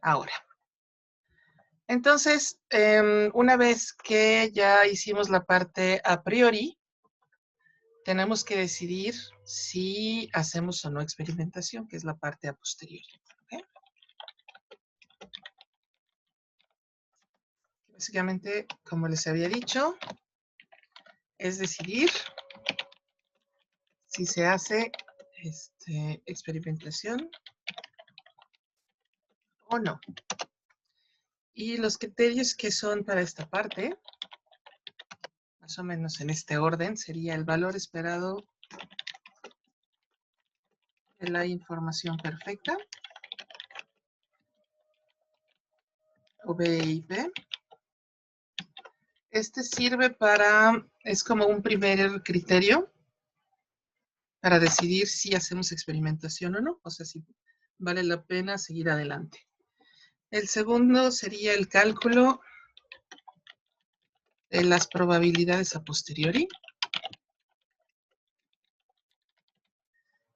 Ahora. Entonces, una vez que ya hicimos la parte a priori, tenemos que decidir si hacemos o no experimentación, que es la parte a posteriori. ¿Okay? Básicamente, como les había dicho, es decidir si se hace experimentación o no. Y los criterios que son para esta parte, más o menos en este orden, sería el valor esperado de la información perfecta, o BIP. Este sirve para, es como un primer criterio para decidir si hacemos experimentación o no, o sea, si vale la pena seguir adelante. El segundo sería el cálculo de las probabilidades a posteriori,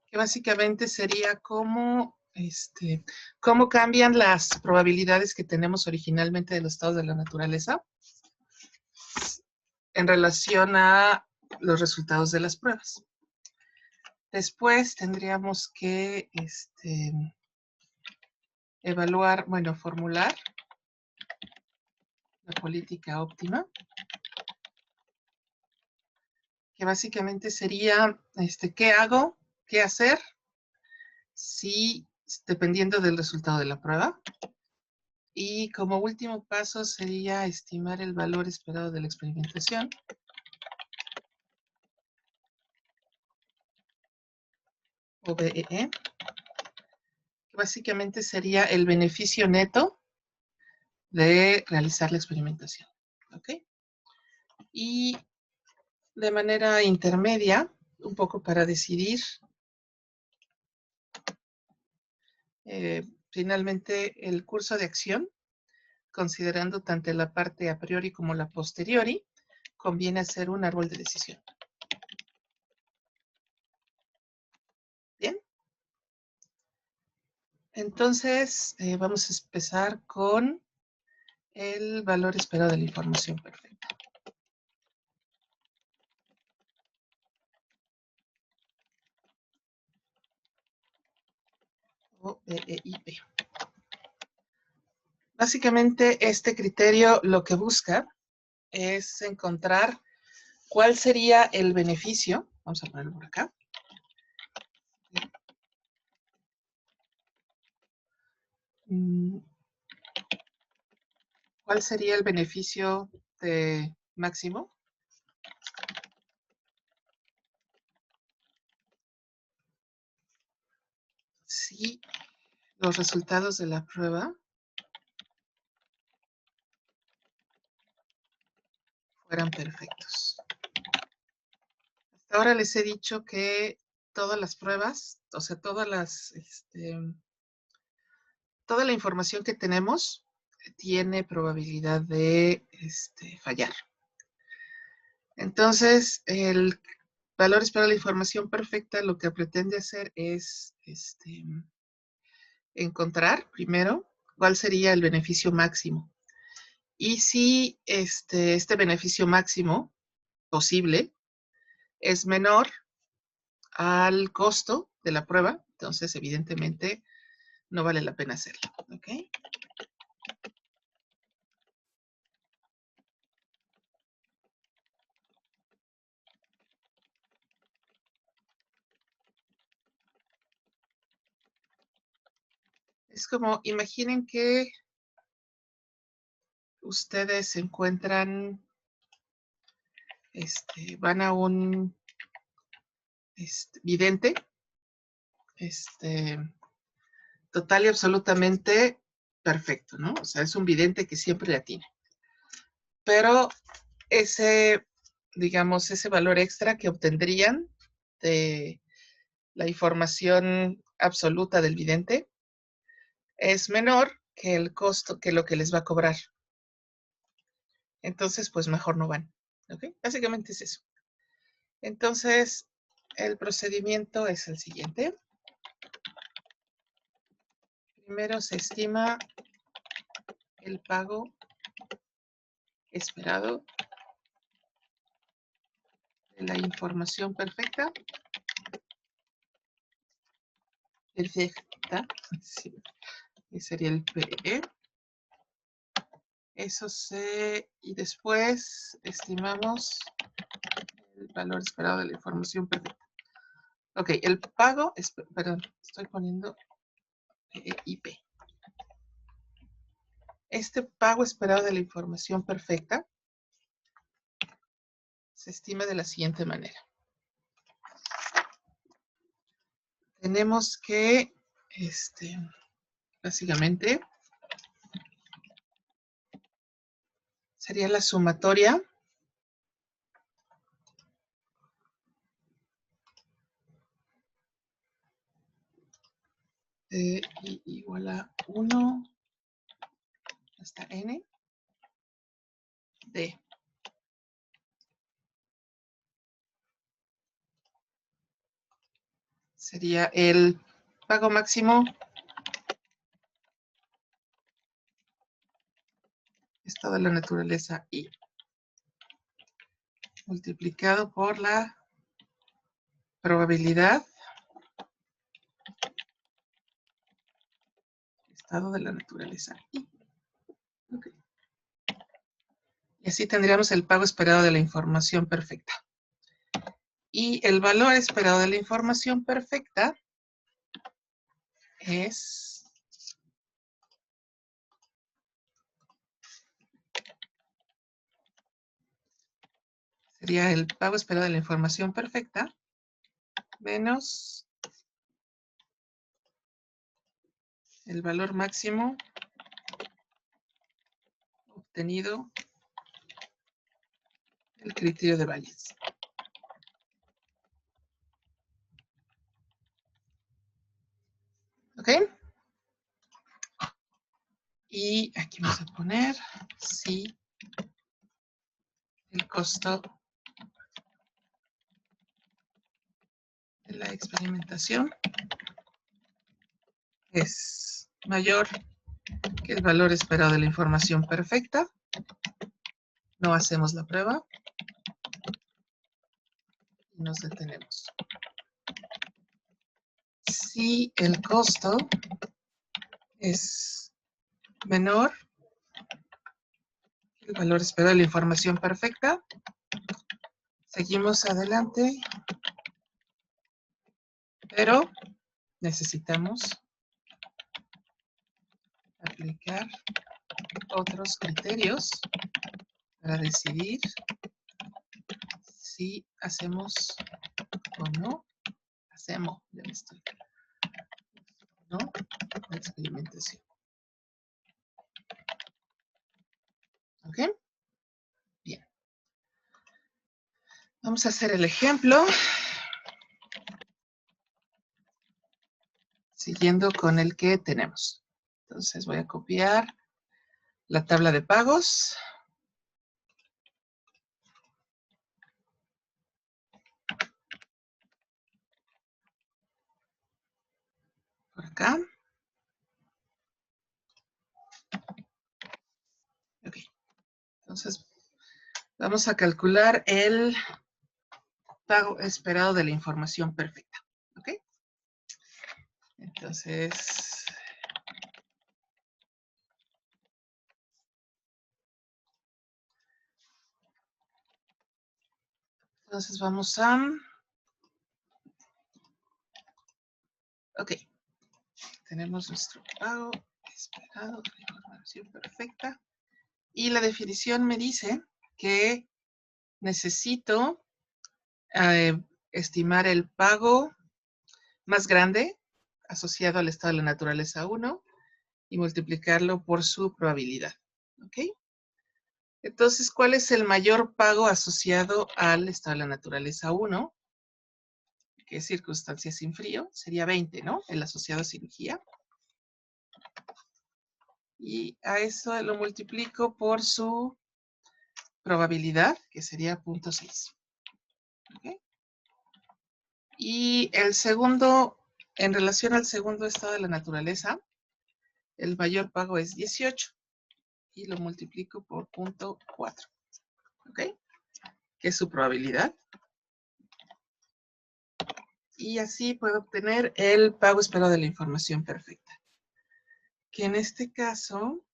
que básicamente sería cómo cambian las probabilidades que tenemos originalmente de los estados de la naturaleza en relación a los resultados de las pruebas. Después tendríamos que evaluar, bueno, formular la política óptima, que básicamente sería, ¿qué hago? ¿Qué hacer? Si, dependiendo del resultado de la prueba. Y como último paso sería estimar el valor esperado de la experimentación. O BEE, que básicamente sería el beneficio neto de realizar la experimentación. ¿Ok? Y de manera intermedia, un poco para decidir, finalmente el curso de acción, considerando tanto la parte a priori como la posteriori, conviene hacer un árbol de decisión. Bien. Entonces, vamos a empezar con el valor esperado de la información perfecta. O BIP. Básicamente, este criterio lo que busca es encontrar cuál sería el beneficio. Vamos a ponerlo por acá. ¿Cuál sería el beneficio de máximo? Si los resultados de la prueba fueran perfectos. Hasta ahora les he dicho que todas las pruebas, o sea, toda la información que tenemos tiene probabilidad de fallar. Entonces, el valor esperado de la información perfecta lo que pretende hacer es encontrar primero cuál sería el beneficio máximo. Y si este beneficio máximo posible es menor al costo de la prueba, entonces evidentemente no vale la pena hacerlo. ¿Ok? Es como, imaginen que ustedes se encuentran, van a un vidente, total y absolutamente perfecto, ¿no? O sea, es un vidente que siempre le atina. Pero ese, digamos, ese valor extra que obtendrían de la información absoluta del vidente es menor que el costo, que lo que les va a cobrar. Entonces, pues mejor no van. ¿Ok? Básicamente es eso. Entonces, el procedimiento es el siguiente. Primero se estima el pago esperado de la información perfecta. Perfecta. Sí, ese sería el PE. Eso se... Y después estimamos el valor esperado de la información perfecta. Ok, el pago... Perdón, estoy poniendo IP. Este pago esperado de la información perfecta se estima de la siguiente manera. Tenemos que, básicamente, sería la sumatoria de I igual a 1 hasta N de sería el pago máximo estado de la naturaleza I multiplicado por la probabilidad estado de la naturaleza I. Okay. Y así tendríamos el pago esperado de la información perfecta. Y el valor esperado de la información perfecta es... Sería el pago esperado de la información perfecta menos el valor máximo obtenido del criterio de Bayes. ¿Ok? Y aquí vamos a poner si el costo de la experimentación es mayor que el valor esperado de la información perfecta. No hacemos la prueba y nos detenemos. Si el costo es menor que el valor esperado de la información perfecta, seguimos adelante, pero necesitamos aplicar otros criterios para decidir si hacemos o no hacemos ¿no? La experimentación. ¿Ok? Bien. Vamos a hacer el ejemplo. Siguiendo con el que tenemos. Entonces voy a copiar la tabla de pagos. Por acá. Ok. Entonces, vamos a calcular el pago esperado de la información perfecta. ¿Ok? Entonces, vamos a... Ok. Tenemos nuestro pago esperado de la información perfecta. Y la definición me dice que necesito estimar el pago más grande asociado al estado de la naturaleza 1 y multiplicarlo por su probabilidad. ¿Ok? Entonces, ¿cuál es el mayor pago asociado al estado de la naturaleza 1? ¿Qué circunstancias sin frío? Sería 20, ¿no? El asociado a cirugía. Y a eso lo multiplico por su probabilidad, que sería 0.6. ¿Ok? Y el segundo, en relación al segundo estado de la naturaleza, el mayor pago es 18. y lo multiplico por 0.4. ¿Ok? Que es su probabilidad. Y así puedo obtener el pago esperado de la información perfecta. Que en este caso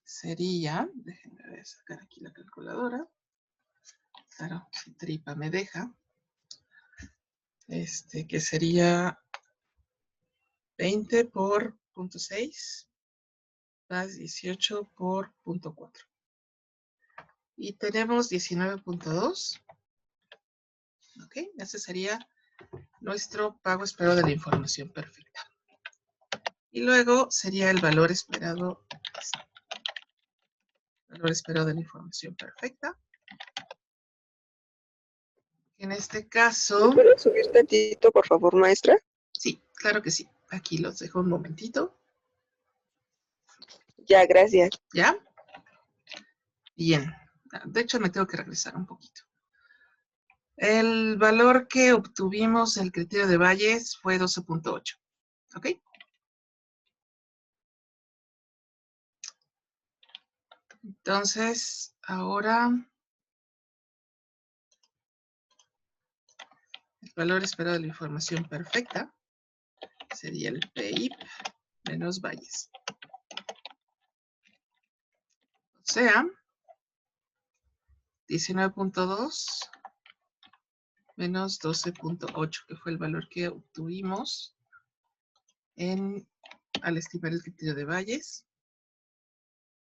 sería, déjenme ver, sacar aquí la calculadora. Claro, si tripa me deja. Que sería 20 por 0.6 más 18 por 0.4. Y tenemos 19.2. Ok, ese sería nuestro pago esperado de la información perfecta. Y luego sería el valor esperado de la información perfecta. En este caso... ¿Me puedes subir tantito, por favor, maestra? Sí, claro que sí. Aquí los dejo un momentito. Ya, gracias. ¿Ya? Bien. De hecho, me tengo que regresar un poquito. El valor que obtuvimos en el criterio de Bayes fue 12.8. ¿Ok? Entonces, ahora el valor esperado de la información perfecta sería el PIB menos Bayes. O sea, 19.2 menos 12.8, que fue el valor que obtuvimos al estimar el criterio de Bayes.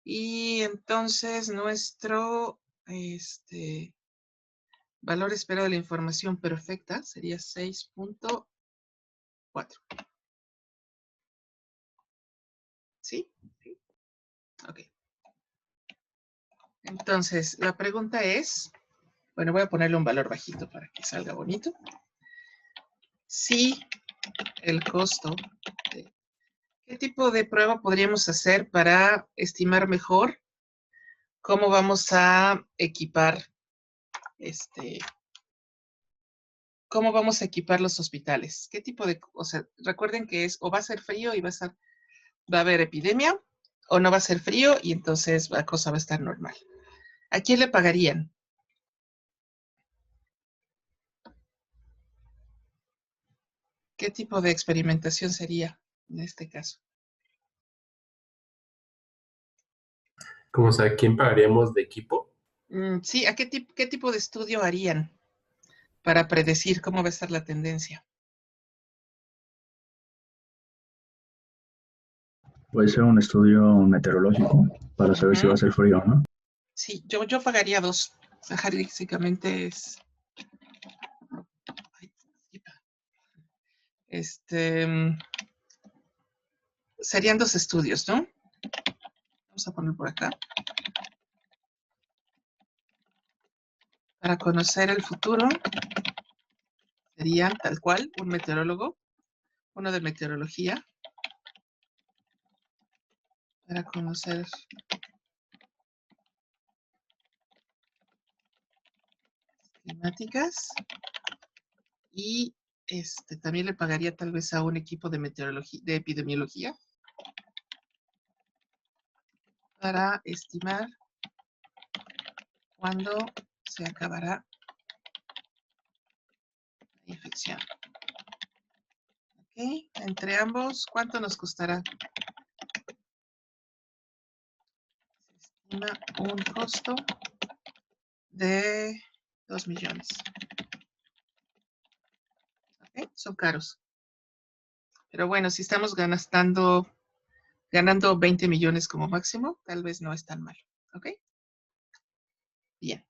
Y entonces nuestro valor esperado de la información perfecta sería 6.4. ¿Sí? Ok. Entonces, la pregunta es, bueno, voy a ponerle un valor bajito para que salga bonito. Si el costo de... ¿Qué tipo de prueba podríamos hacer para estimar mejor cómo vamos a equipar cómo vamos a equipar los hospitales? ¿Qué tipo de, o sea, recuerden que es o va a ser frío y va a haber epidemia, o no va a ser frío y entonces la cosa va a estar normal? ¿A quién le pagarían? ¿Qué tipo de experimentación sería en este caso? ¿Cómo, o sea, quién pagaríamos de equipo? Sí, ¿a qué tipo de estudio harían para predecir cómo va a estar la tendencia? Puede ser un estudio meteorológico para saber si va a ser frío o no. Sí, yo pagaría 2. Básicamente es... serían 2 estudios, ¿no? Vamos a poner por acá. Para conocer el futuro, serían tal cual un meteorólogo, uno de meteorología, para conocer climáticas, y también le pagaría tal vez a un equipo de meteorología, de epidemiología, para estimar cuándo se acabará la infección. Ok, entre ambos, ¿cuánto nos costará? Se estima un costo de 2 millones. ¿Ok? Son caros. Pero bueno, si estamos ganando 20 millones como máximo, tal vez no es tan malo. ¿Ok? Bien.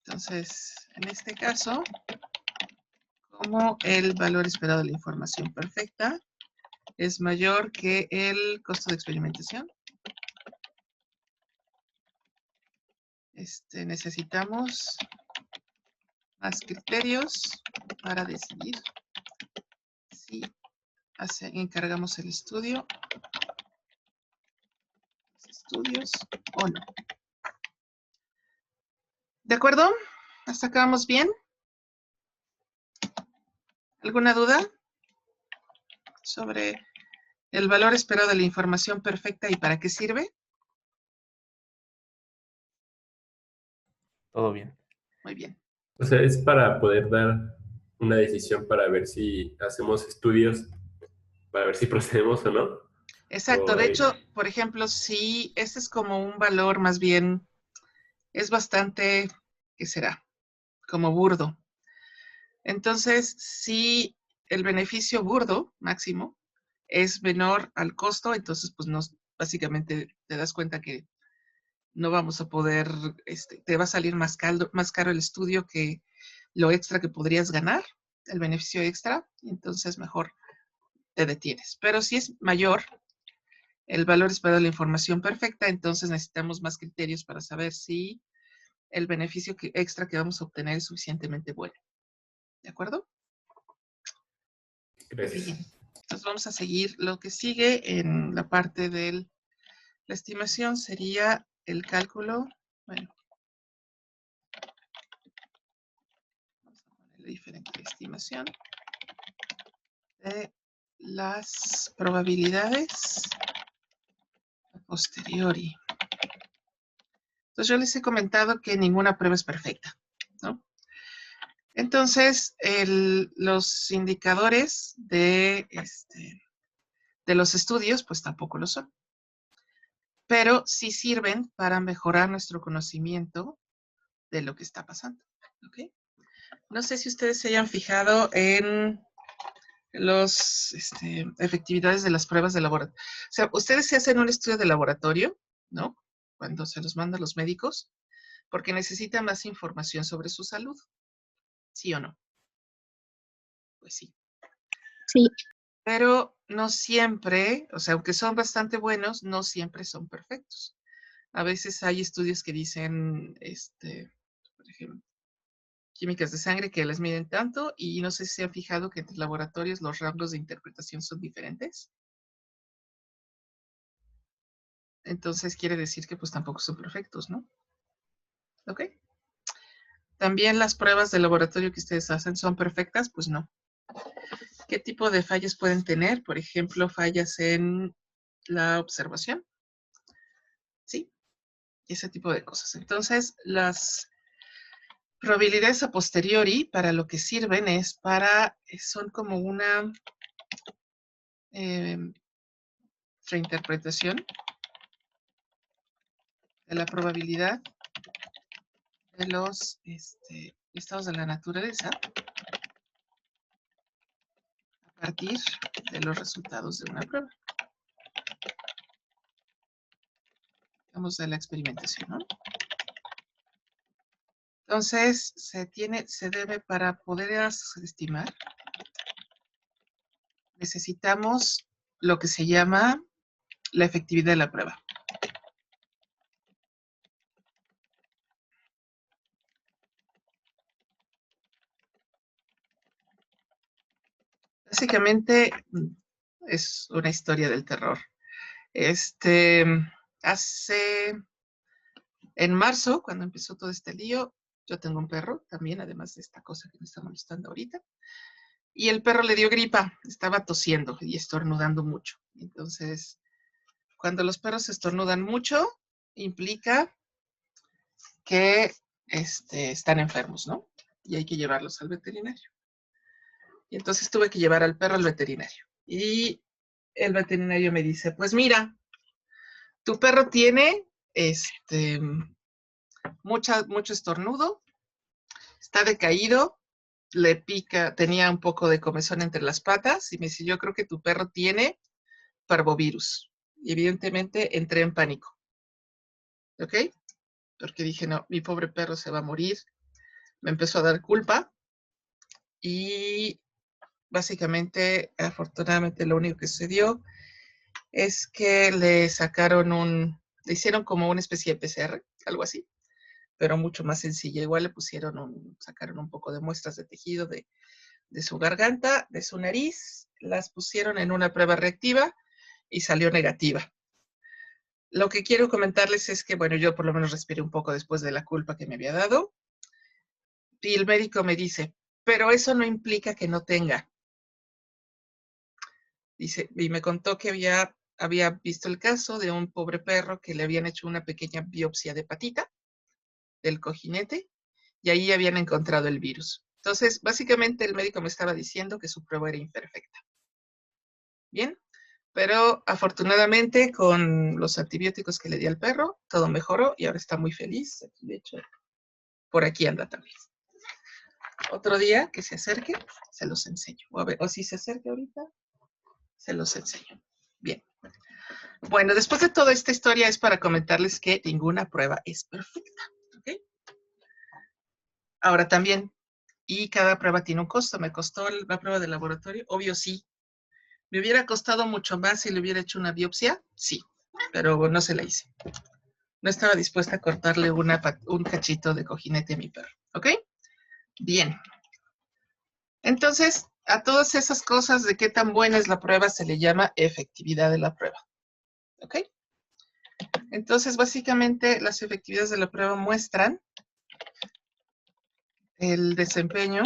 Entonces, en este caso, como el valor esperado de la información perfecta es mayor que el costo de experimentación, necesitamos más criterios para decidir si encargamos el estudios o no. ¿De acuerdo? ¿Hasta acá vamos bien? ¿Alguna duda sobre El valor esperado de la información perfecta y para qué sirve. Todo bien. Muy bien. O sea, es para poder dar una decisión para ver si hacemos estudios, para ver si procedemos o no. Exacto. O, De hecho, por ejemplo, si este es como un valor más bien, es bastante, ¿qué será? Como burdo. Entonces, si el beneficio burdo máximo es menor al costo, entonces pues básicamente te das cuenta que no vamos a poder, te va a salir más caro el estudio que lo extra que podrías ganar, el beneficio extra, entonces mejor te detienes. Pero si es mayor el valor esperado de la información perfecta, entonces necesitamos más criterios para saber si el beneficio extra que vamos a obtener es suficientemente bueno. ¿De acuerdo? gracias. Bien. Entonces vamos a seguir. Lo que sigue en la parte de la estimación sería el cálculo. Bueno, vamos a ponerle diferente estimación de las probabilidades a posteriori. Entonces yo les he comentado que ninguna prueba es perfecta, ¿no? Entonces, los indicadores de los estudios, pues tampoco lo son. Pero sí sirven para mejorar nuestro conocimiento de lo que está pasando. ¿Ok? No sé si ustedes se hayan fijado en las efectividades de las pruebas de laboratorio. O sea, ustedes se hacen un estudio de laboratorio, ¿no? Cuando se los mandan los médicos, porque necesitan más información sobre su salud. ¿Sí o no? Pues sí. Sí. Pero no siempre, o sea, aunque son bastante buenos, no siempre son perfectos. A veces hay estudios que dicen, por ejemplo, químicas de sangre que les miden tanto y no sé si se han fijado que entre laboratorios los rangos de interpretación son diferentes. Entonces quiere decir que pues tampoco son perfectos, ¿no? ¿Ok? También las pruebas de laboratorio que ustedes hacen son perfectas, pues no. ¿Qué tipo de fallas pueden tener? Por ejemplo, fallas en la observación. ¿Sí? Ese tipo de cosas. Entonces, las probabilidades a posteriori para lo que sirven son como una reinterpretación de la probabilidad de los estados de la naturaleza a partir de los resultados de una prueba. Vamos de la experimentación, ¿no? Entonces, para poder estimar, necesitamos lo que se llama la efectividad de la prueba. Básicamente, es una historia del terror. En marzo, cuando empezó todo este lío, yo tengo un perro también, además de esta cosa que me está molestando ahorita. Y el perro le dio gripa, estaba tosiendo y estornudando mucho. Entonces, cuando los perros estornudan mucho, implica que están enfermos, ¿no? Y hay que llevarlos al veterinario. Y entonces tuve que llevar al perro al veterinario. Y el veterinario me dice, pues mira, tu perro tiene mucho estornudo, está decaído, le pica, tenía un poco de comezón entre las patas y me dice, yo creo que tu perro tiene parvovirus. Y evidentemente entré en pánico. ¿Ok? Porque dije, no, mi pobre perro se va a morir. Me empezó a dar culpa y básicamente, afortunadamente, lo único que sucedió es que le hicieron como una especie de PCR, algo así, pero mucho más sencilla. Igual le sacaron un poco de muestras de tejido de su garganta, de su nariz, las pusieron en una prueba reactiva y salió negativa. Lo que quiero comentarles es que, bueno, yo por lo menos respiré un poco después de la culpa que me había dado. Y el médico me dice, pero eso no implica que no tenga. Dice, y me contó que había visto el caso de un pobre perro que le habían hecho una pequeña biopsia de patita del cojinete y ahí habían encontrado el virus. Entonces, básicamente el médico me estaba diciendo que su prueba era imperfecta. Bien, pero afortunadamente con los antibióticos que le di al perro, todo mejoró y ahora está muy feliz. De hecho, por aquí anda también. Otro día que se acerque, se los enseño. O si se acerca ahorita, se los enseño. Bien. Bueno, después de toda esta historia es para comentarles que ninguna prueba es perfecta. ¿Okay? Ahora también, y cada prueba tiene un costo. ¿Me costó la prueba de laboratorio? Obvio sí. ¿Me hubiera costado mucho más si le hubiera hecho una biopsia? Sí, pero no se la hice. No estaba dispuesta a cortarle un cachito de cojinete a mi perro. ¿Ok? Bien. Entonces, a todas esas cosas de qué tan buena es la prueba se le llama efectividad de la prueba. ¿Ok? Entonces, básicamente, las efectividades de la prueba muestran el desempeño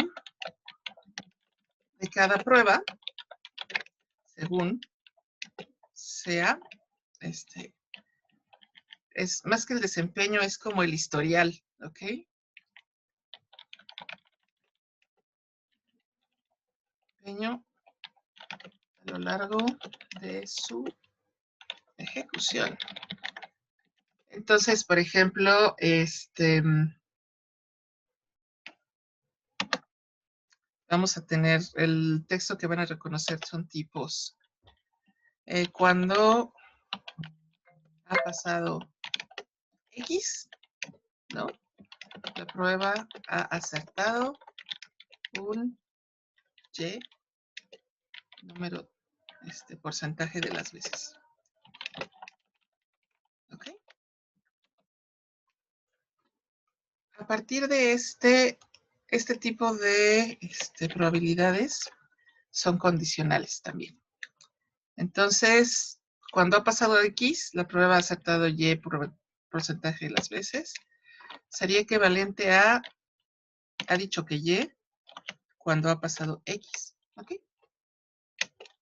de cada prueba según sea, es más que el desempeño, es como el historial, ¿ok? Desempeño a lo largo de su ejecución. Entonces, por ejemplo, vamos a tener el texto que van a reconocer son tipos. Cuando ha pasado X, ¿no? La prueba ha acertado un Y número, porcentaje de las veces. ¿Ok? A partir de este tipo de probabilidades son condicionales también. Entonces, cuando ha pasado X, la prueba ha acertado Y por porcentaje de las veces, sería equivalente a, ha dicho que Y cuando ha pasado X. ¿Ok?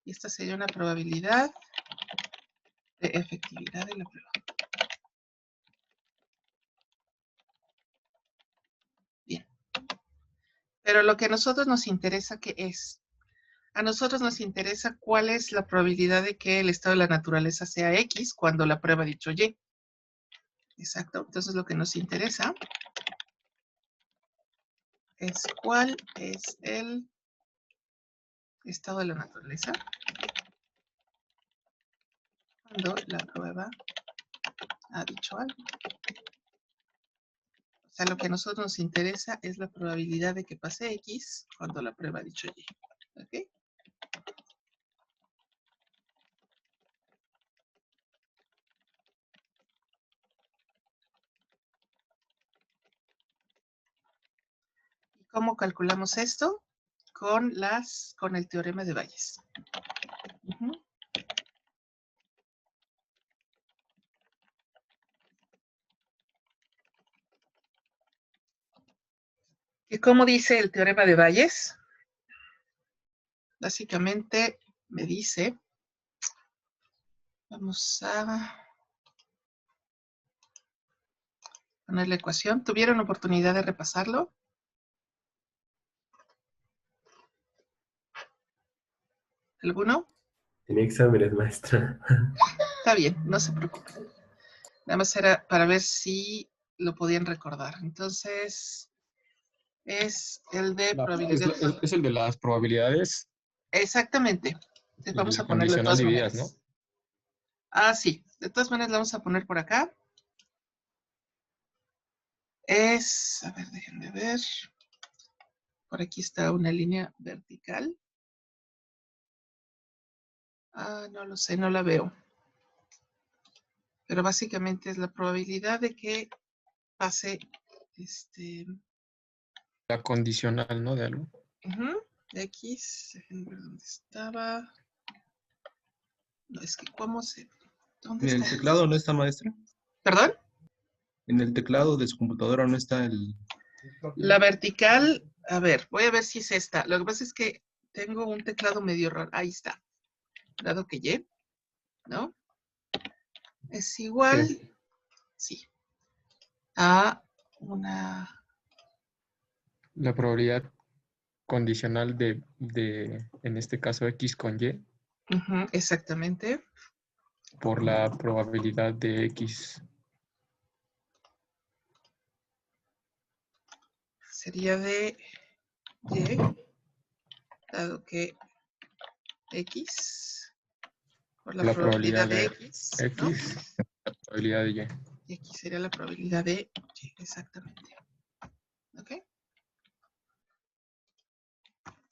Y esta sería una probabilidad de efectividad de la prueba. Bien. Pero lo que a nosotros nos interesa, ¿qué es? A nosotros nos interesa cuál es la probabilidad de que el estado de la naturaleza sea X cuando la prueba ha dicho Y. Exacto. Entonces lo que nos interesa es cuál es el estado de la naturaleza cuando la prueba ha dicho algo. O sea, lo que a nosotros nos interesa es la probabilidad de que pase X cuando la prueba ha dicho Y. ¿Ok? ¿Y cómo calculamos esto? Con el teorema de Bayes. ¿Y cómo dice el teorema de Bayes? Básicamente me dice, vamos a poner la ecuación. ¿Tuvieron oportunidad de repasarlo? ¿Alguno? Tenía exámenes, maestra. Está bien, no se preocupen. Nada más era para ver si lo podían recordar. Entonces, es el de probabilidad. Es el de las probabilidades. Exactamente. El Vamos del a ponerlo de condicional todas divididas, maneras. ¿no? Ah, sí. De todas maneras, la vamos a poner por acá. A ver, déjenme ver. Por aquí está una línea vertical. Ah, no lo sé, no la veo. Pero básicamente es la probabilidad de que pase La condicional, ¿no? De algo. de X. Déjenme ver dónde estaba. No, es que ¿cómo se...? ¿Dónde ¿En el está? teclado no está, maestra? ¿Perdón? En el teclado de su computadora no está La vertical, a ver, voy a ver si es esta. Lo que pasa es que tengo un teclado medio raro. Ahí está. dado que Y, ¿no? Es igual, sí, a una... La probabilidad condicional de, en este caso, X con Y Ujú, exactamente. por la probabilidad de X. Sería de Y, dado que X, por la La probabilidad probabilidad de de X, ¿no? X, la probabilidad de Y. Y aquí sería la probabilidad de Y, exactamente. ¿Ok?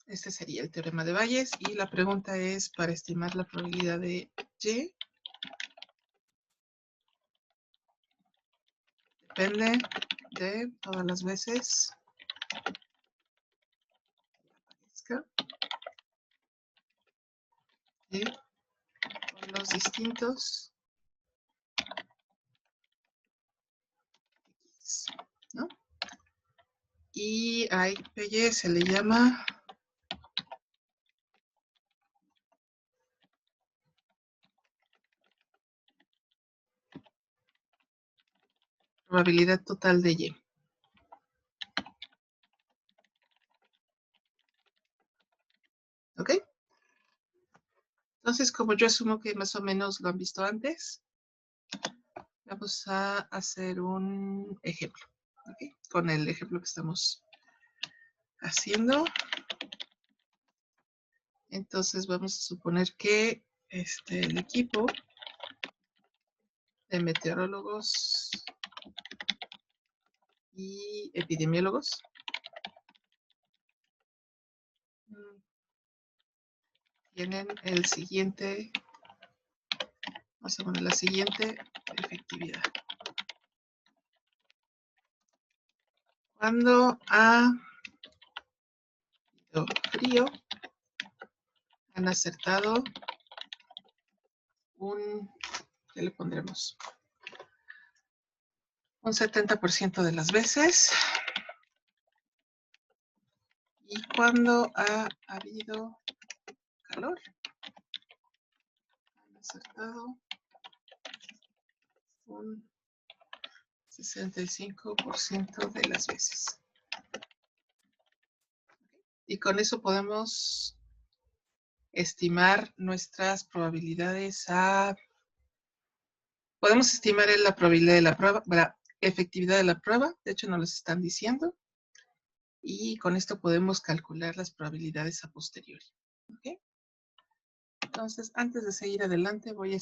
Este sería el teorema de Bayes y la pregunta es, para estimar la probabilidad de Y, depende de todas las veces y por los distintos X, ¿no? Y a Y se le llama probabilidad total de Y. ¿Ok? Entonces, como yo asumo que más o menos lo han visto antes, vamos a hacer un ejemplo. ¿Ok? Con el ejemplo que estamos haciendo. Entonces, vamos a suponer que el equipo de meteorólogos y epidemiólogos tienen el siguiente, vamos a poner la siguiente efectividad. Cuando ha habido frío, han acertado ¿qué le pondremos? Un 70% de las veces. Y cuando ha habido calor, han acertado un 65% de las veces. Y con eso podemos estimar nuestras probabilidades podemos estimar la probabilidad de la prueba, la efectividad de la prueba, de hecho nos lo están diciendo, y con esto podemos calcular las probabilidades a posteriori. ¿Okay? Entonces, antes de seguir adelante, voy a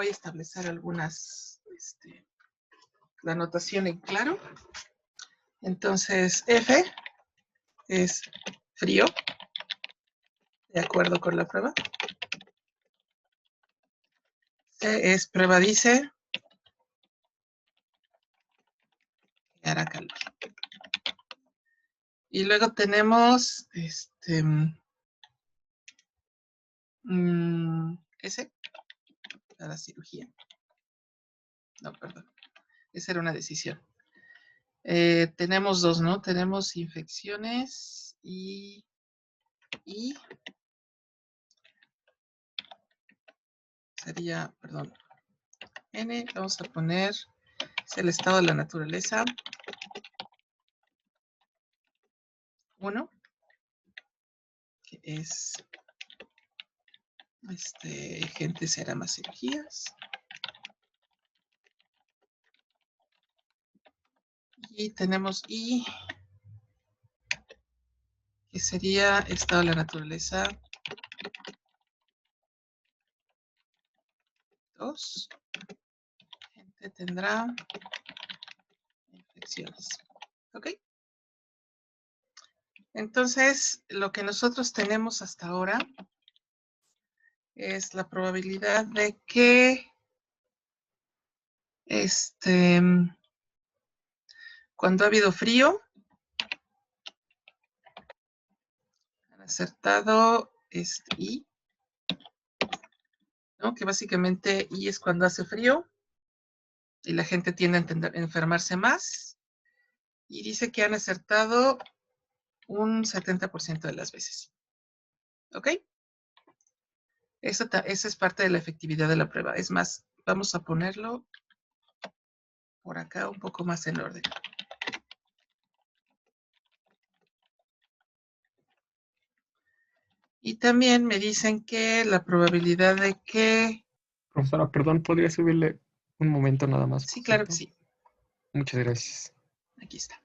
establecer algunas, la notación en claro. Entonces, F es frío, de acuerdo con la prueba. C es prueba dice que hará calor. Y luego tenemos S para cirugía. No, perdón. Esa era una decisión. Tenemos dos, ¿no? Tenemos infecciones y sería, perdón, N, vamos a poner, es el estado de la naturaleza. 1, que es, gente se hará más cirugías. Y tenemos I, que sería estado de la naturaleza 2, gente tendrá infecciones. ¿Ok? Entonces, lo que nosotros tenemos hasta ahora es la probabilidad de que cuando ha habido frío, han acertado I, ¿no? Que básicamente I es cuando hace frío y la gente tiende a enfermarse más. Y dice que han acertado un 70% de las veces. ¿Ok? Esa es parte de la efectividad de la prueba. Es más, vamos a ponerlo por acá un poco más en orden. Y también me dicen que la probabilidad de que... Profesora, perdón, ¿podría subirle un momento nada más? Sí, por claro que favor? sí. Muchas gracias. Aquí está.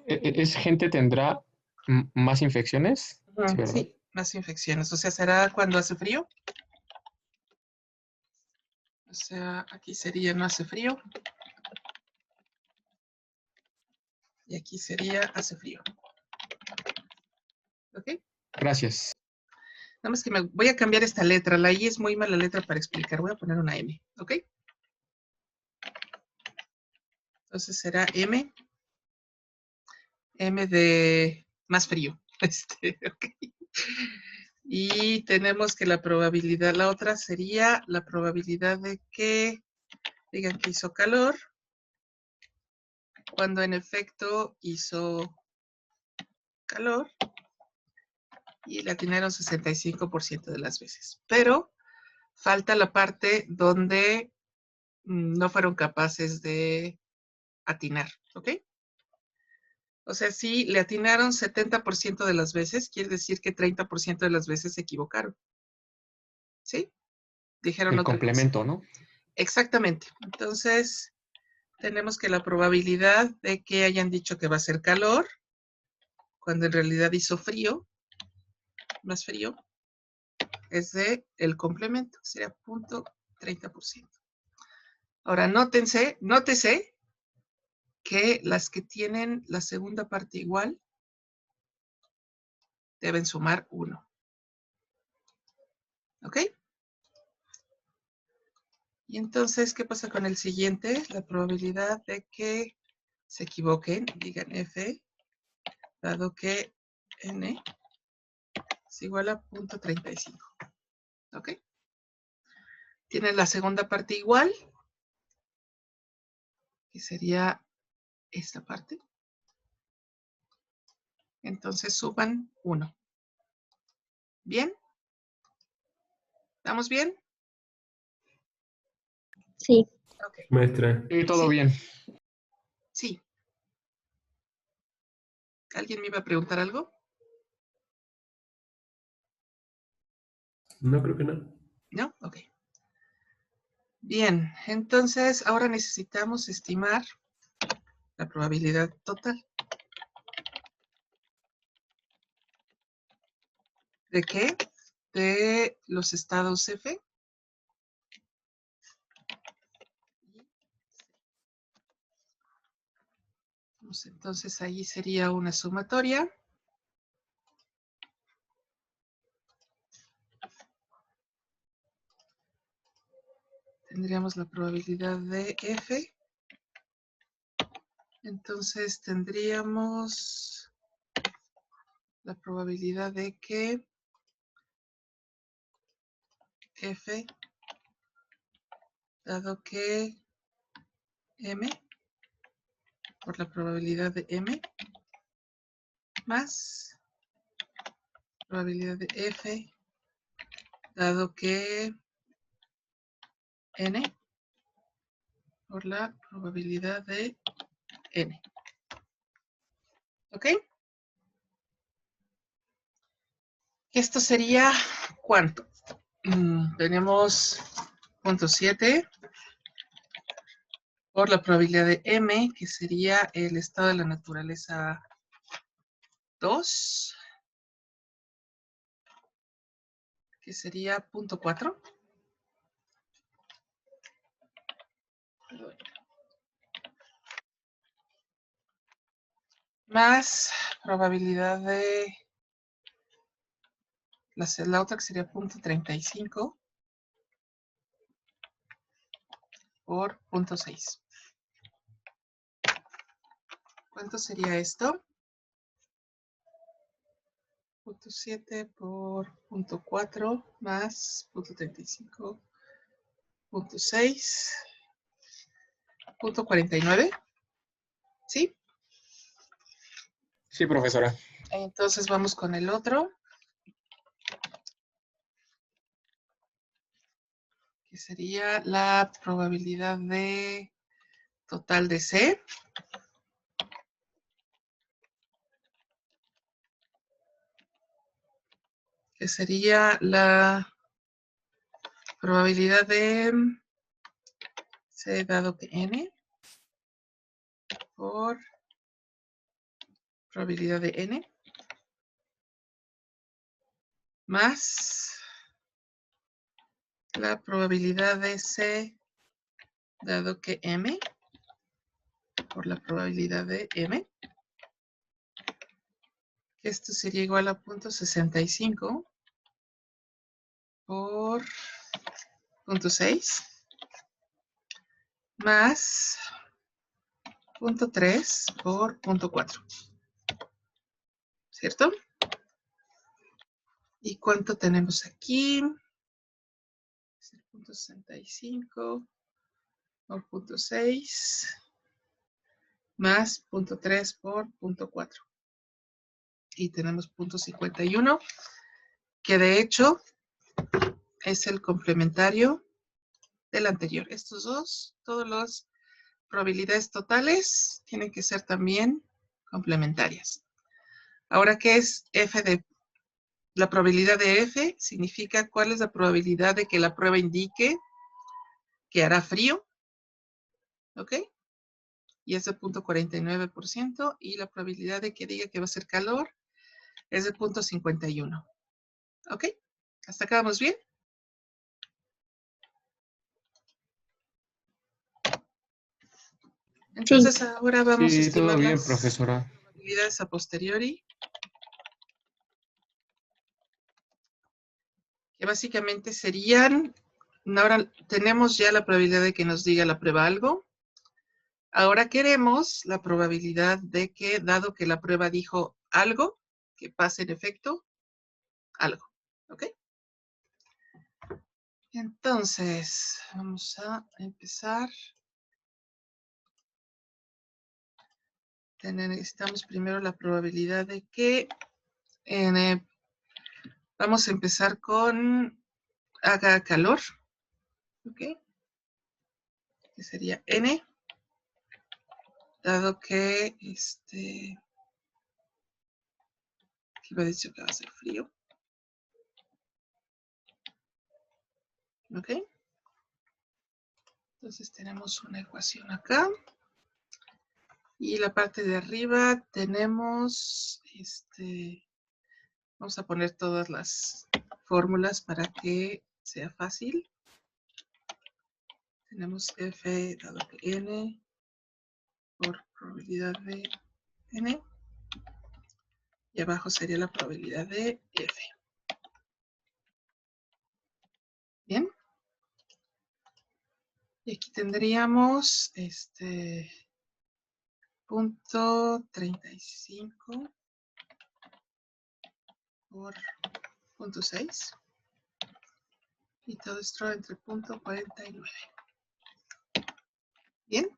¿Es gente tendrá más infecciones? Sí, ¿verdad? Sí, más infecciones. O sea, ¿será cuando hace frío? O sea, aquí sería no hace frío. Y aquí sería hace frío. ¿Ok? Gracias. Nada más que me voy a cambiar esta letra. La I es muy mala letra para explicar. Voy a poner una M. ¿Ok? Entonces será M. M de más frío. ¿Ok? Y tenemos que la probabilidad, la otra sería la probabilidad de que digan que hizo calor, cuando en efecto hizo calor, y le atinaron 65% de las veces. Pero falta la parte donde no fueron capaces de atinar, ¿ok? O sea, si le atinaron 70% de las veces, quiere decir que 30% de las veces se equivocaron. ¿Sí? Dijeron El otra cosa. complemento, ¿no? Exactamente. Entonces, tenemos que la probabilidad de que hayan dicho que va a ser calor, cuando en realidad hizo frío, más frío, es de el complemento, sería 0.30%. Ahora, nótese que las que tienen la segunda parte igual deben sumar 1. ¿Ok? Y entonces, ¿qué pasa con el siguiente? La probabilidad de que se equivoquen, digan F, dado que N es igual a 0.35. ¿Ok? Tienen la segunda parte igual, que sería esta parte. Entonces suban 1. ¿Bien? ¿Estamos bien? Sí. Ok. Maestra, Todo Sí. bien. Sí. ¿Alguien me iba a preguntar algo? no creo que no. ¿No? Ok. Bien, entonces ahora necesitamos estimar la probabilidad total. ¿De qué? De los estados F. Entonces ahí sería una sumatoria. Tendríamos la probabilidad de F. Entonces tendríamos la probabilidad de que F, dado que M, por la probabilidad de M, más probabilidad de F, dado que N, por la probabilidad de N. ¿Ok? Esto sería, ¿cuánto? Tenemos 0.7 por la probabilidad de M, que sería el estado de la naturaleza 2, que sería 0.4. Más probabilidad de la otra, que sería 0.35 por 0.6. ¿Cuánto sería esto? 0.7 por 0.4 más 0.35, 0.6, 0.49. ¿Sí? Sí, profesora. Entonces vamos con el otro. Que sería la probabilidad de total de C. Que sería la probabilidad de C dado que N por probabilidad de N más la probabilidad de C dado que M por la probabilidad de M. Esto sería igual a 0.65 por 0.6 más 0.3 por 0.4. ¿Cierto? ¿Y cuánto tenemos aquí? 0.65 por 0.6 más 0.3 por 0.4. Y tenemos 0.51, que de hecho es el complementario del anterior. Estos dos, todas las probabilidades totales tienen que ser también complementarias. Ahora, ¿qué es F de la probabilidad de F? Significa cuál es la probabilidad de que la prueba indique que hará frío. ¿Ok? Y es de 0.49%. Y la probabilidad de que diga que va a ser calor es de 0.51. ¿Ok? ¿Hasta acá vamos bien? Entonces ahora vamos a Sí, estimar todo bien, las profesora. probabilidades a posteriori. Que básicamente serían, ahora tenemos ya la probabilidad de que nos diga la prueba algo. Ahora queremos la probabilidad de que, dado que la prueba dijo algo, que pase en efecto algo. ¿Ok? Entonces, vamos a empezar. Necesitamos primero la probabilidad de que vamos a empezar con haga calor. ¿Ok? Que sería N. Dado que aquí va a decir que va a ser frío. ¿Ok? Entonces tenemos una ecuación acá. Y la parte de arriba tenemos, vamos a poner todas las fórmulas para que sea fácil. Tenemos F dado que N por probabilidad de N. Y abajo sería la probabilidad de F. Bien. Y aquí tendríamos 0.35 por 0.6 y todo esto entre 0.49. Bien.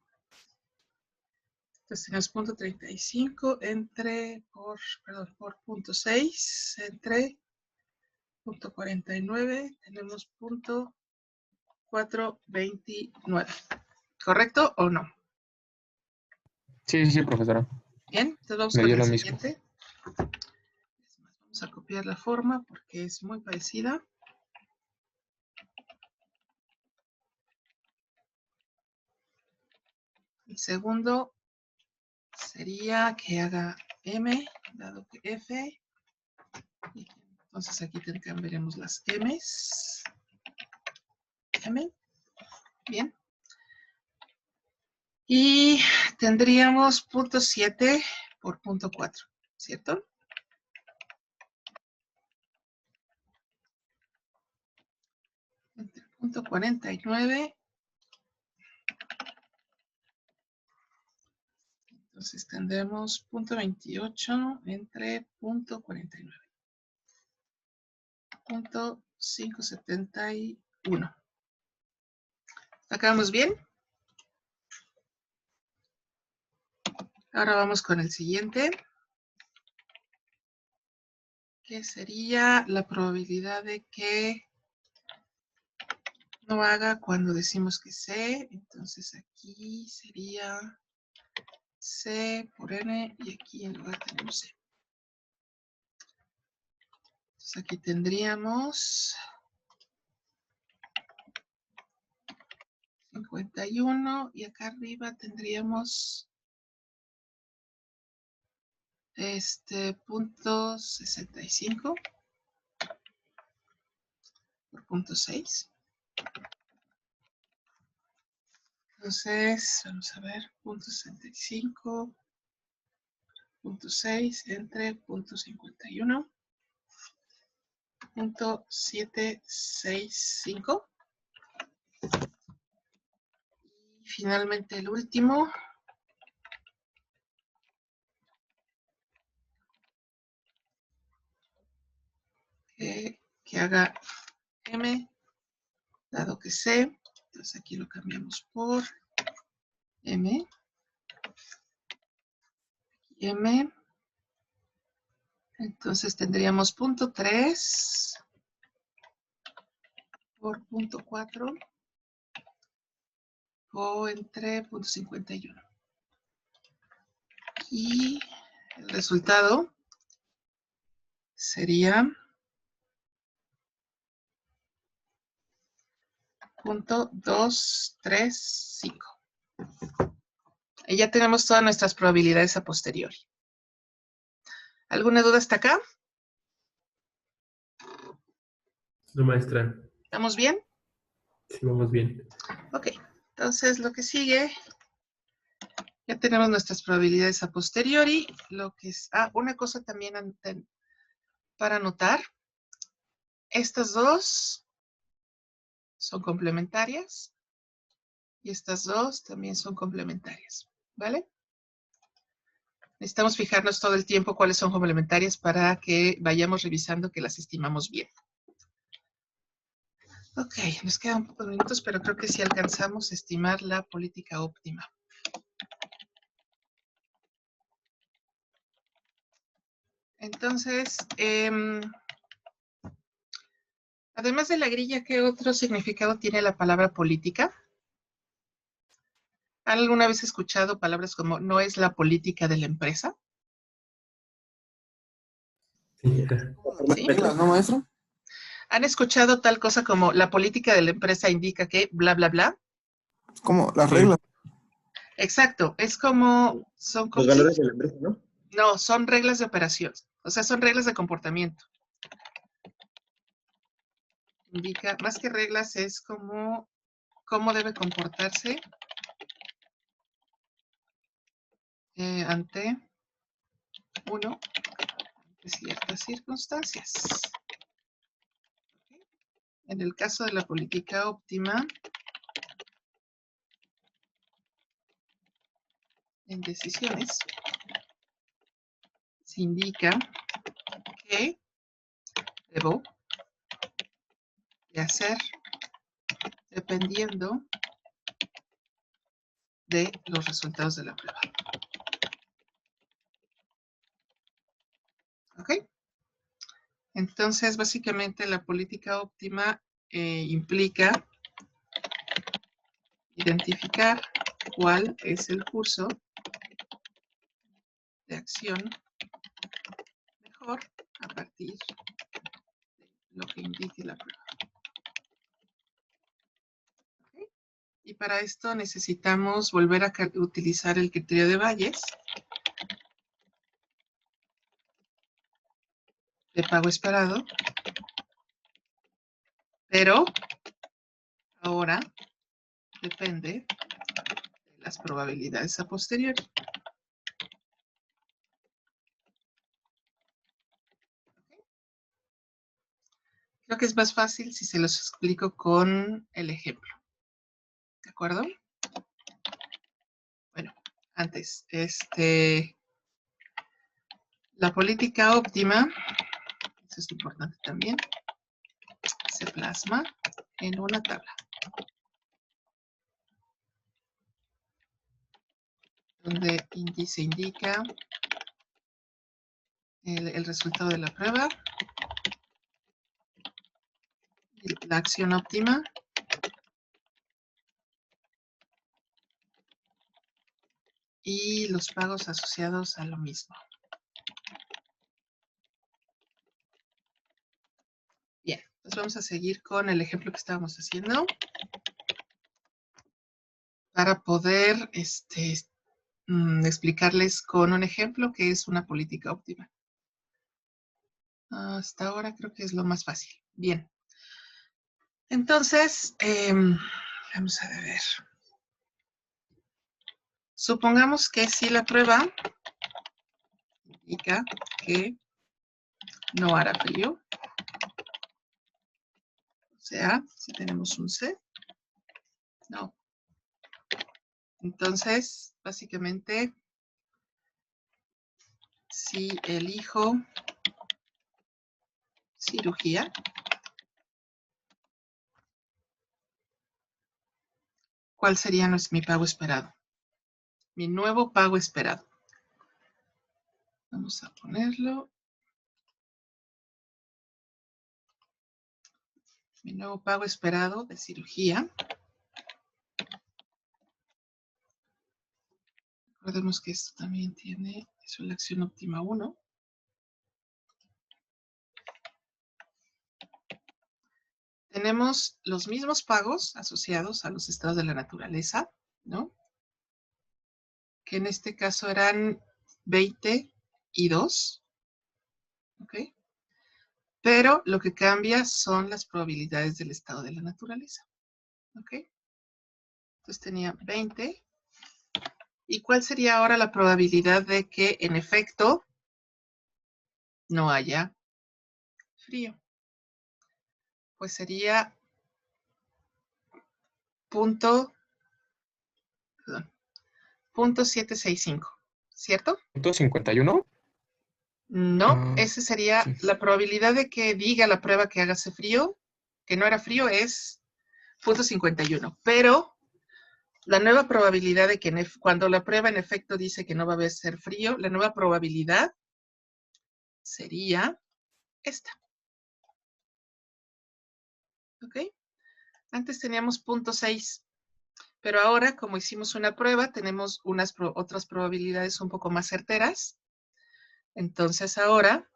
Entonces tenemos 0.35 por 0.6 entre 0.49. Tenemos 0.429. ¿Correcto o no? Sí, sí, profesora. Bien, entonces vamos Me con dio el lo mismo. siguiente. Vamos a copiar la forma porque es muy parecida. El segundo sería que haga M, dado que F. Entonces aquí veremos las M's. M. Bien. Y tendríamos 0.7 por 0.4, ¿cierto? Entre 0.49. Entonces tendremos 0.28 entre 0.49. 0.571. ¿Acabamos bien? Ahora vamos con el siguiente. que sería la probabilidad de que no haga cuando decimos que C. Entonces aquí sería C por N y aquí en lugar tenemos C. Entonces aquí tendríamos 51 y acá arriba tendríamos punto 65 por punto 6. Entonces, vamos a ver, punto 65, punto 6 entre punto 51, punto 765. Y finalmente el último. Que haga M, dado que C. Entonces aquí lo cambiamos por M. Y M. Entonces tendríamos punto 3 por punto 4 o entre punto 51. Y el resultado sería punto 235. Y ya tenemos todas nuestras probabilidades a posteriori. ¿Alguna duda hasta acá? No, maestra. ¿Estamos bien? Sí, vamos bien. Ok, entonces lo que sigue, ya tenemos nuestras probabilidades a posteriori. Lo que es, una cosa también para anotar. Estas dos son complementarias y estas dos también son complementarias, ¿vale? Necesitamos fijarnos todo el tiempo cuáles son complementarias para que vayamos revisando que las estimamos bien. Ok, nos quedan pocos minutos, pero creo que sí alcanzamos a estimar la política óptima. Entonces, además de la grilla, ¿qué otro significado tiene la palabra política? ¿Han alguna vez escuchado palabras como no es la política de la empresa? Sí. ¿Sí? Reglas, ¿no, maestro? ¿Han escuchado tal cosa como la política de la empresa indica que bla, bla, bla? Como las Sí. reglas. Exacto, es como, son como, Los valores de la empresa, ¿no? no, son reglas de operación, o sea, son reglas de comportamiento. Indica, más que reglas, es como cómo debe comportarse ante uno de ciertas circunstancias. En el caso de la política óptima, en decisiones, se indica que debo de hacer dependiendo de los resultados de la prueba. ¿Ok? Entonces, básicamente la política óptima implica identificar cuál es el curso de acción mejor a partir de lo que indique la prueba. ¿Okay? Y para esto necesitamos volver a utilizar el criterio de Bayes de pago esperado, pero ahora depende de las probabilidades a posteriori. Creo que es más fácil si se los explico con el ejemplo. ¿De acuerdo? Bueno, antes, la política óptima, eso es importante también, se plasma en una tabla. Donde se indica el resultado de la prueba, la acción óptima, y los pagos asociados a lo mismo. Bien, pues vamos a seguir con el ejemplo que estábamos haciendo para poder explicarles con un ejemplo qué es una política óptima. Hasta ahora creo que es lo más fácil. Bien. Entonces, vamos a ver. Supongamos que si la prueba indica que no hará frío, o sea, si tenemos un C, no. Entonces, básicamente, si elijo cirugía, ¿cuál sería mi pago esperado? Mi nuevo pago esperado. Vamos a ponerlo. Mi nuevo pago esperado de cirugía. Recordemos que esto también tiene la acción óptima 1. Tenemos los mismos pagos asociados a los estados de la naturaleza, ¿no? Que en este caso eran 20 y 2. ¿Ok? Pero lo que cambia son las probabilidades del estado de la naturaleza. ¿Ok? Entonces tenía 20. ¿Y cuál sería ahora la probabilidad de que en efecto no haya frío? Pues sería punto 765, ¿cierto? ¿.51? No, esa sería Sí. la probabilidad de que diga la prueba que hágase frío, que no era frío, es 0.51. Pero la nueva probabilidad de que cuando la prueba en efecto dice que no va a ser frío, la nueva probabilidad sería esta. ¿Ok? Antes teníamos 0.6, pero ahora, como hicimos una prueba, tenemos otras probabilidades un poco más certeras. Entonces ahora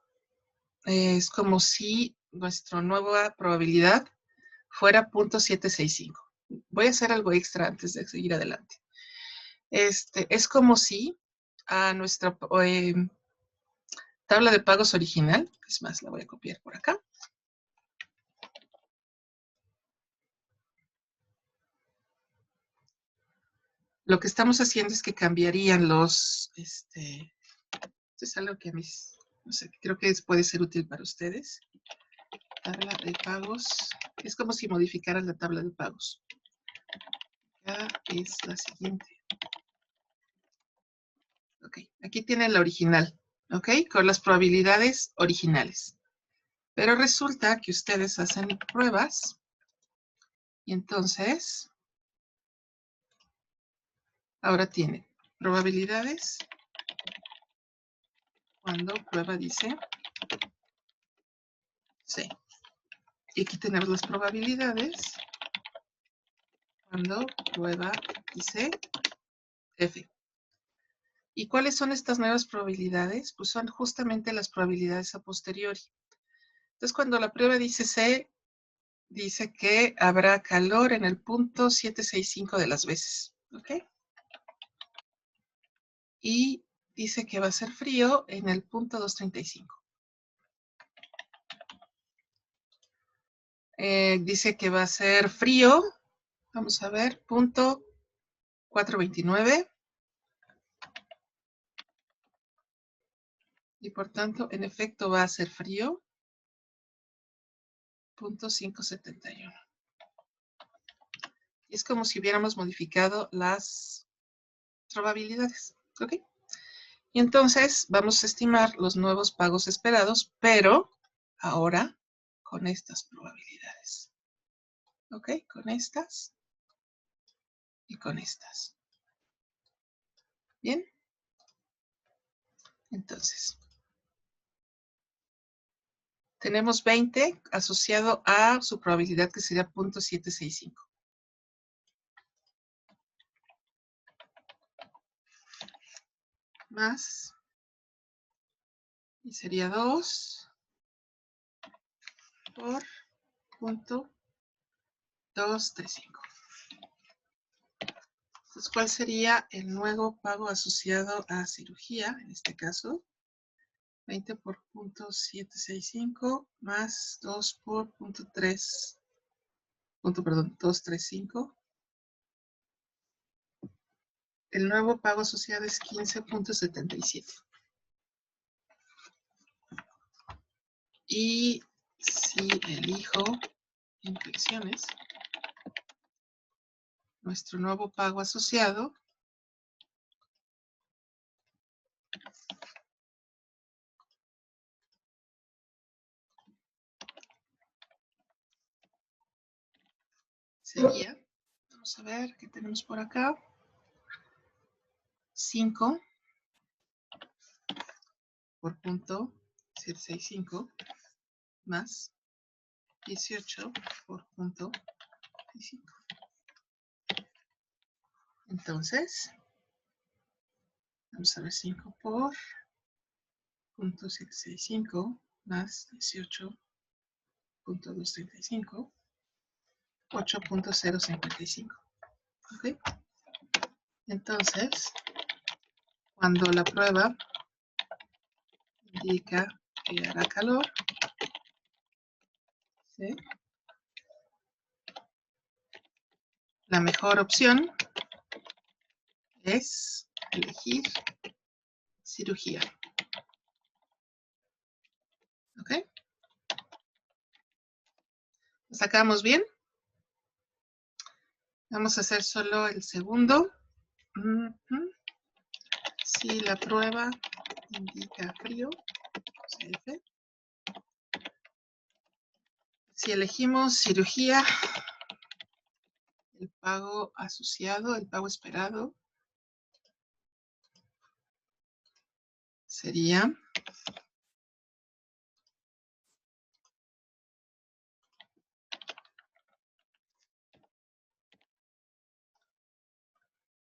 es como si nuestra nueva probabilidad fuera 0.765. Voy a hacer algo extra antes de seguir adelante. Es como si a nuestra tabla de pagos original, es más, la voy a copiar por acá. Lo que estamos haciendo es que cambiarían los, esto es algo que a mí, no sé, creo que puede ser útil para ustedes. Tabla de pagos, es como si modificaran la tabla de pagos. Ya es la siguiente. Ok, aquí tienen la original, ok, con las probabilidades originales. Pero resulta que ustedes hacen pruebas y entonces ahora tienen probabilidades cuando prueba dice C. Y aquí tenemos las probabilidades cuando prueba dice F. ¿Y cuáles son estas nuevas probabilidades? Pues son justamente las probabilidades a posteriori. Entonces, cuando la prueba dice C, dice que habrá calor en el punto 765 de las veces. ¿Ok? Y dice que va a ser frío en el punto 235. Dice que va a ser frío, vamos a ver, punto 429. Y por tanto, en efecto, va a ser frío, punto 571. Y es como si hubiéramos modificado las probabilidades. ¿Ok? Y entonces vamos a estimar los nuevos pagos esperados, pero ahora con estas probabilidades. ¿Ok? Con estas y con estas. ¿Bien? Entonces, tenemos 20 asociado a su probabilidad que sería 0.765. Más, y sería 2 por 0.235. Entonces, ¿cuál sería el nuevo pago asociado a cirugía? En este caso, 20 por 0.765 más 2 por 235. El nuevo pago asociado es 15.77. Y si elijo infecciones, nuestro nuevo pago asociado sería, vamos a ver qué tenemos por acá, 5 por 0.765 más 18 por 0.65. Entonces, vamos a ver 5 por 0.765 más 18.235, 8.055. ¿Ok? Entonces, cuando la prueba indica que hará calor, ¿sí? La mejor opción es elegir cirugía. ¿Ok? ¿Lo sacamos bien? Vamos a hacer solo el segundo. Si la prueba indica frío, CF. Si elegimos cirugía, el pago asociado, el pago esperado, sería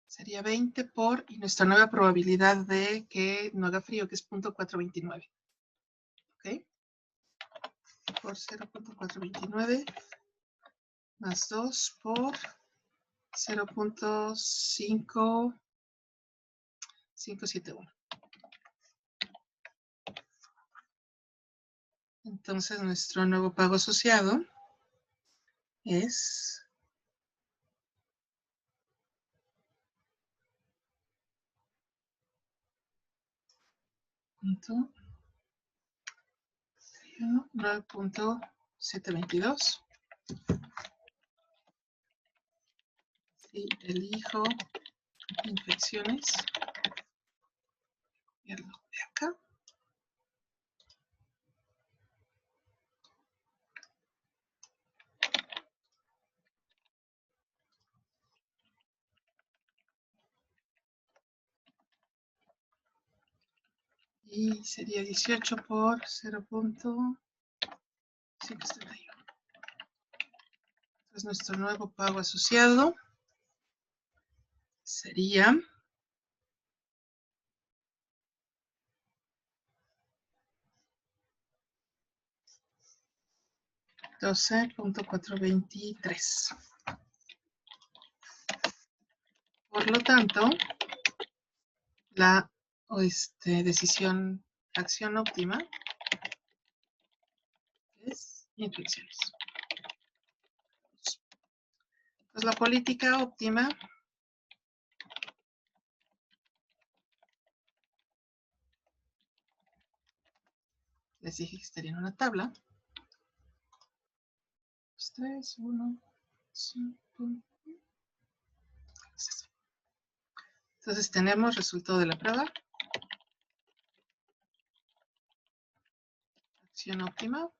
sería 20 por, y nuestra nueva probabilidad de que no haga frío, que es 0.429. ¿Ok? Por 0.429 más 2 por 0.5571. Entonces, nuestro nuevo pago asociado es punto 9.722. Si elijo infecciones, y lo de acá. Y sería 18 por 0.571. Entonces, nuestro nuevo pago asociado sería 12.423. Por lo tanto, la acción óptima es infecciones. Pues la política óptima les dije que estaría en una tabla. 3, 1, 5. Entonces tenemos resultado de la prueba. Acción óptima.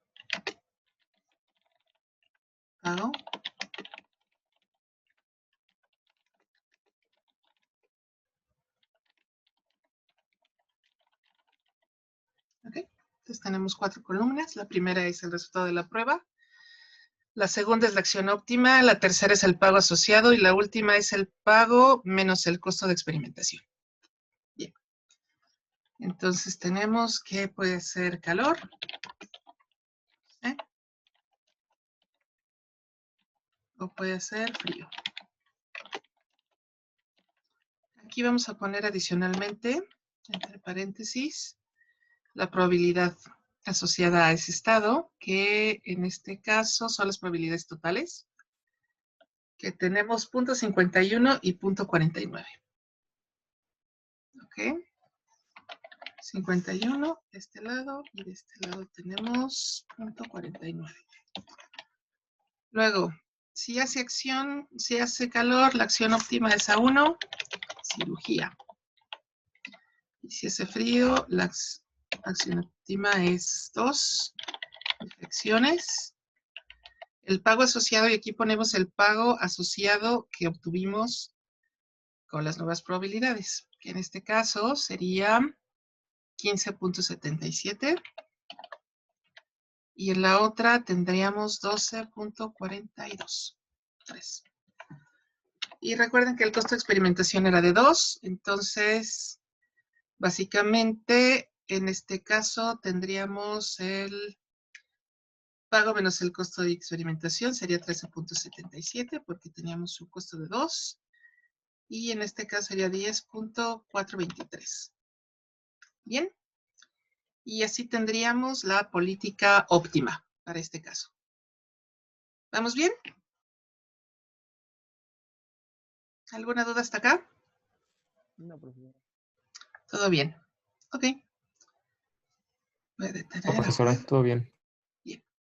Pago. Ok. Entonces tenemos 4 columnas. La primera es el resultado de la prueba. La segunda es la acción óptima. La tercera es el pago asociado. Y la última es el pago menos el costo de experimentación. Bien. Entonces tenemos que puede ser calor. O puede ser frío. Aquí vamos a poner adicionalmente, entre paréntesis, la probabilidad asociada a ese estado, que en este caso son las probabilidades totales, que tenemos 0.51 y 0.49. ¿Ok? 51 de este lado y de este lado tenemos 0.49. Luego, si hace acción, si hace calor, la acción óptima es A1, cirugía. Y si hace frío, la acción óptima es 2, infecciones. El pago asociado, y aquí ponemos el pago asociado que obtuvimos con las nuevas probabilidades, que en este caso sería 15.77. Y en la otra tendríamos 12.42. Y recuerden que el costo de experimentación era de 2, entonces básicamente en este caso tendríamos el pago menos el costo de experimentación, sería 13.77 porque teníamos un costo de 2. Y en este caso sería 10.423. Bien. Y así tendríamos la política óptima para este caso. ¿Vamos bien? ¿Alguna duda hasta acá? No, profesora. Todo bien. Ok. Voy a detener. Profesora, todo bien.